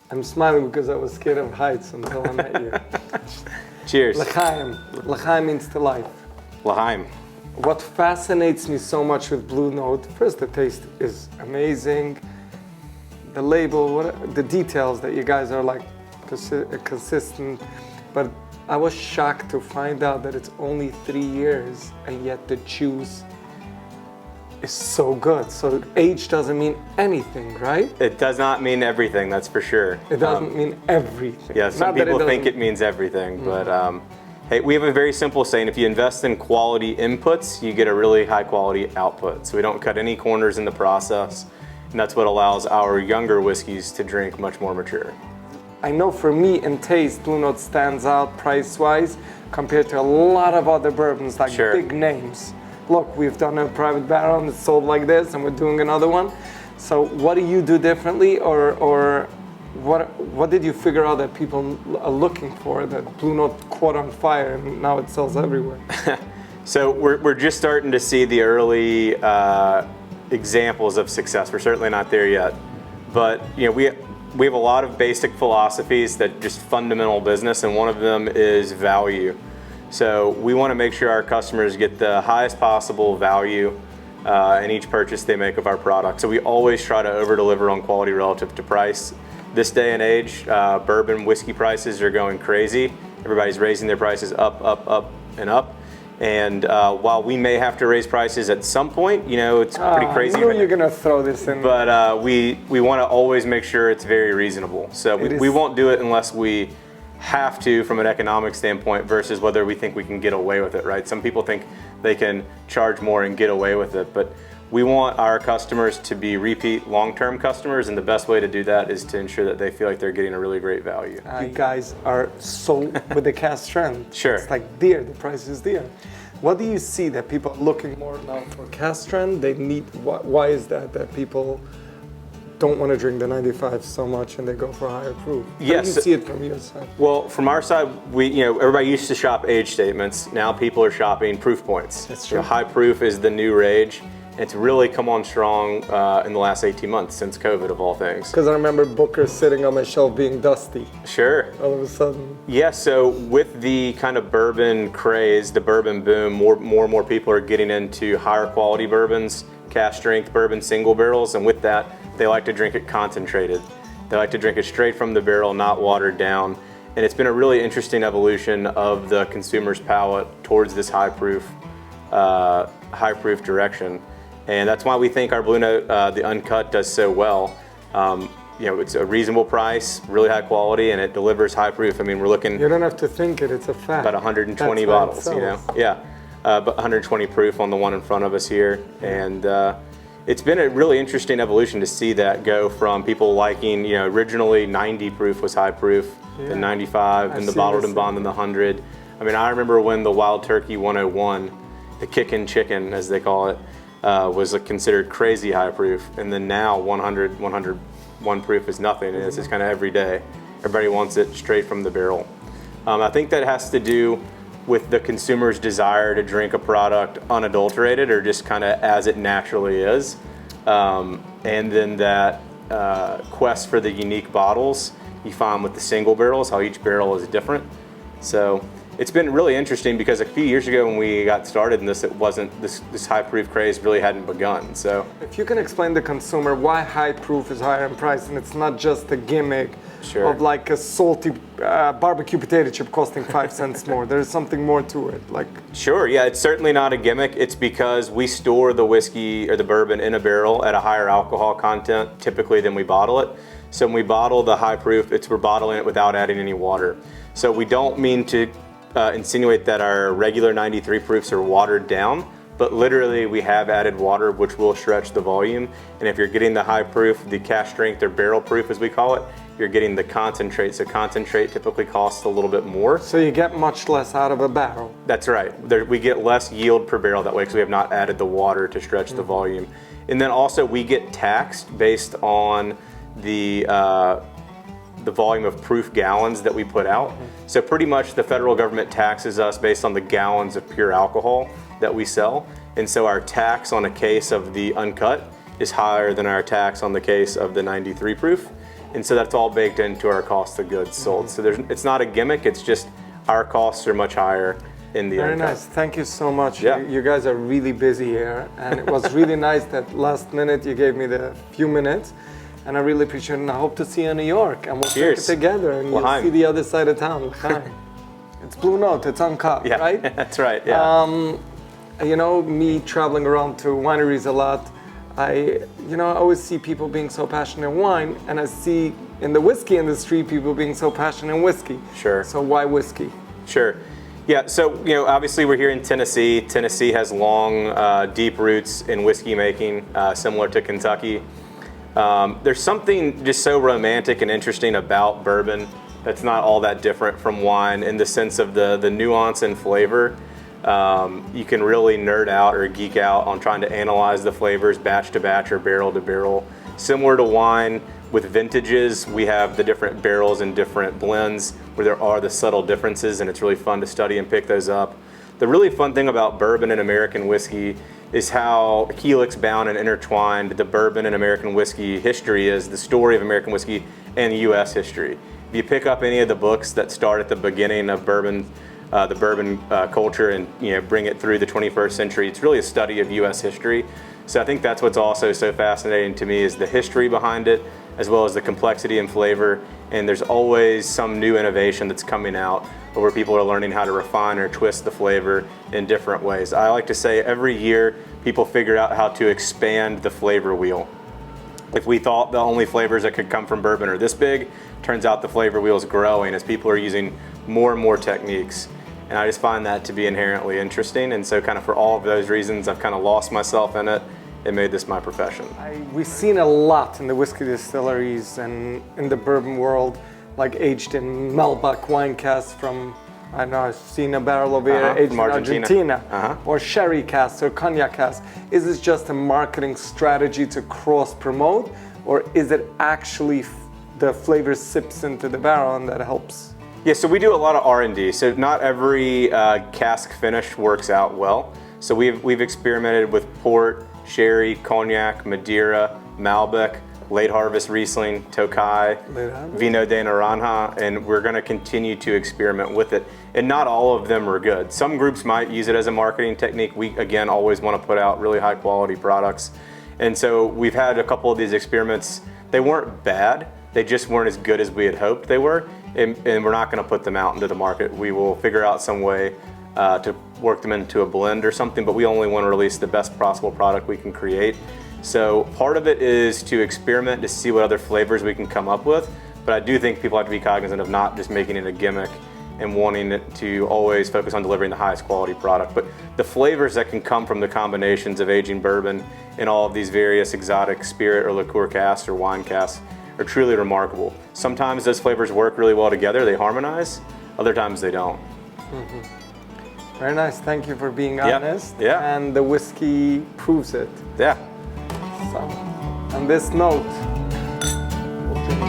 I'm smiling because I was scared of heights until I met you. Cheers. L'chaim. L'chaim means to life. L'chaim. What fascinates me so much with Blue Note, first the taste is amazing. The label, the details that you guys are like consistent. But I was shocked to find out that it's only 3 years and yet the juice is so good. So age doesn't mean anything, right? It does not mean everything, that's for sure. It doesn't mean everything. Yeah, some people think it means everything, but hey, we have a very simple saying: if you invest in quality inputs, you get a really high quality output. So we don't cut any corners in the process, and that's what allows our younger whiskeys to drink much more mature. I know for me in taste, Blue Note stands out price-wise compared to a lot of other bourbons, like big names. Look, we've done a private barrel and it's sold like this, and we're doing another one. So what do you do differently, or what did you figure out that people are looking for that Blue Note caught on fire and now it sells everywhere? So we're just starting to see the early examples of success. We're certainly not there yet, but we have a lot of basic philosophies that just fundamental business, and one of them is value. So we want to make sure our customers get the highest possible value in each purchase they make of our product. So we always try to over-deliver on quality relative to price. This day and age, bourbon whiskey prices are going crazy. Everybody's raising their prices up, and up. And while we may have to raise prices at some point, it's pretty crazy. I knew you're going to throw this in. But we want to always make sure it's very reasonable. So we won't do it unless we have to from an economic standpoint versus whether we think we can get away with it, right? Some people think they can charge more and get away with it, but we want our customers to be repeat long-term customers, and the best way to do that is to ensure that they feel like they're getting a really great value. You guys are so with the cask strength. Sure. It's like dear, the price is dear. What do you see that people are looking more now for cask strength? They need, why is that people don't want to drink the 95 so much and they go for higher proof? Yes. How do you see it from your side? Well, from our side, everybody used to shop age statements. Now people are shopping proof points. That's true. High proof is the new rage. It's really come on strong in the last 18 months since COVID, of all things. Because I remember Booker sitting on my shelf being dusty. Sure. All of a sudden. Yeah, so with the kind of bourbon craze, the bourbon boom, more and more people are getting into higher quality bourbons, cask strength bourbon single barrels, and with that, they like to drink it concentrated. They like to drink it straight from the barrel, not watered down. And it's been a really interesting evolution of the consumer's palate towards this high proof direction. And that's why we think our Blue Note, the uncut, does so well. It's a reasonable price, really high quality, and it delivers high proof. I mean, we're looking. You don't have to think it; it's a fact. About 120 bottles, Yeah, but 120 proof on the one in front of us here, and it's been a really interesting evolution to see that go from people liking, originally 90 proof was high proof, then 95, and the bottled and bond, and the 100. I mean, I remember when the Wild Turkey 101, the kickin' chicken, as they call it, was considered crazy high proof, and then now 101 proof is nothing, and it's just kind of every day. Everybody wants it straight from the barrel. I think that has to do with the consumer's desire to drink a product unadulterated or just kind of as it naturally is, and then that quest for the unique bottles you find with the single barrels, how each barrel is different. So it's been really interesting because a few years ago when we got started in this, it wasn't this high proof craze really hadn't begun. So if you can explain to the consumer why high proof is higher in price, and it's not just a gimmick of like a salty barbecue potato chip costing 5 cents more. There's something more to it. Sure, yeah, it's certainly not a gimmick. It's because we store the whiskey or the bourbon in a barrel at a higher alcohol content typically than we bottle it. So when we bottle the high proof, we're bottling it without adding any water. So we don't mean to insinuate that our regular 93 proofs are watered down, but literally we have added water, which will stretch the volume. And if you're getting the high proof, the cask strength or barrel proof as we call it, you're getting the concentrate. So concentrate typically costs a little bit more. So you get much less out of a barrel. That's right. We get less yield per barrel that way because we have not added the water to stretch the volume. And then also we get taxed based on the volume of proof gallons that we put out. So pretty much the federal government taxes us based on the gallons of pure alcohol that we sell. And so our tax on a case of the uncut is higher than our tax on the case of the 93 proof. And so that's all baked into our cost of goods sold. So it's not a gimmick, it's just our costs are much higher in the Very end. nice. Thank you so much. Yeah. You guys are really busy here, and it was really nice that last minute you gave me the few minutes, and I really appreciate it. And I hope to see you in New York, and we'll take it together, and you'll see the other side of town. It's Blue Note. It's uncut, right? That's right. Yeah. You know, me traveling around to wineries a lot, I always see people being so passionate in wine, and I see in the whiskey industry people being so passionate in whiskey. Sure. So why whiskey? Sure. Yeah, so obviously we're here in Tennessee. Tennessee has long, deep roots in whiskey making, similar to Kentucky. There's something just so romantic and interesting about bourbon that's not all that different from wine in the sense of the nuance and flavor. You can really nerd out or geek out on trying to analyze the flavors batch to batch or barrel to barrel. Similar to wine, with vintages, we have the different barrels and different blends where there are the subtle differences, and it's really fun to study and pick those up. The really fun thing about bourbon and American whiskey is how helix bound and intertwined the bourbon and American whiskey history is, the story of American whiskey and US history. If you pick up any of the books that start at the beginning of bourbon, the bourbon culture, and bring it through the 21st century, it's really a study of US history. So I think that's what's also so fascinating to me is the history behind it, as well as the complexity and flavor. And there's always some new innovation that's coming out where people are learning how to refine or twist the flavor in different ways. I like to say every year people figure out how to expand the flavor wheel. If we thought the only flavors that could come from bourbon are this big, turns out the flavor wheel is growing as people are using more and more techniques. And I just find that to be inherently interesting. And so kind of for all of those reasons, I've kind of lost myself in it and made this my profession. We've seen a lot in the whiskey distilleries and in the bourbon world, like aged in Malbec wine casks from, I know I've seen a barrel over here aged in Argentina, or sherry casks or cognac casks. Is this just a marketing strategy to cross promote, or is it actually the flavor sips into the barrel and that helps? Yeah, so we do a lot of R&D. So not every cask finish works out well. So we've experimented with port, sherry, cognac, Madeira, Malbec, late harvest Riesling, Tokai, Vino de Naranja, and we're going to continue to experiment with it. And not all of them are good. Some groups might use it as a marketing technique. We, again, always want to put out really high quality products. And so we've had a couple of these experiments. They weren't bad, they just weren't as good as we had hoped they were. And we're not going to put them out into the market. We will figure out some way to work them into a blend or something, but we only want to release the best possible product we can create. So part of it is to experiment to see what other flavors we can come up with, but I do think people have to be cognizant of not just making it a gimmick and wanting it to always focus on delivering the highest quality product. But the flavors that can come from the combinations of aging bourbon in all of these various exotic spirit or liqueur casks or wine casks are truly remarkable. Sometimes those flavors work really well together, they harmonize, other times they don't. Very nice, thank you for being honest. Yeah. And the whiskey proves it. Yeah. So, on this note, we'll drink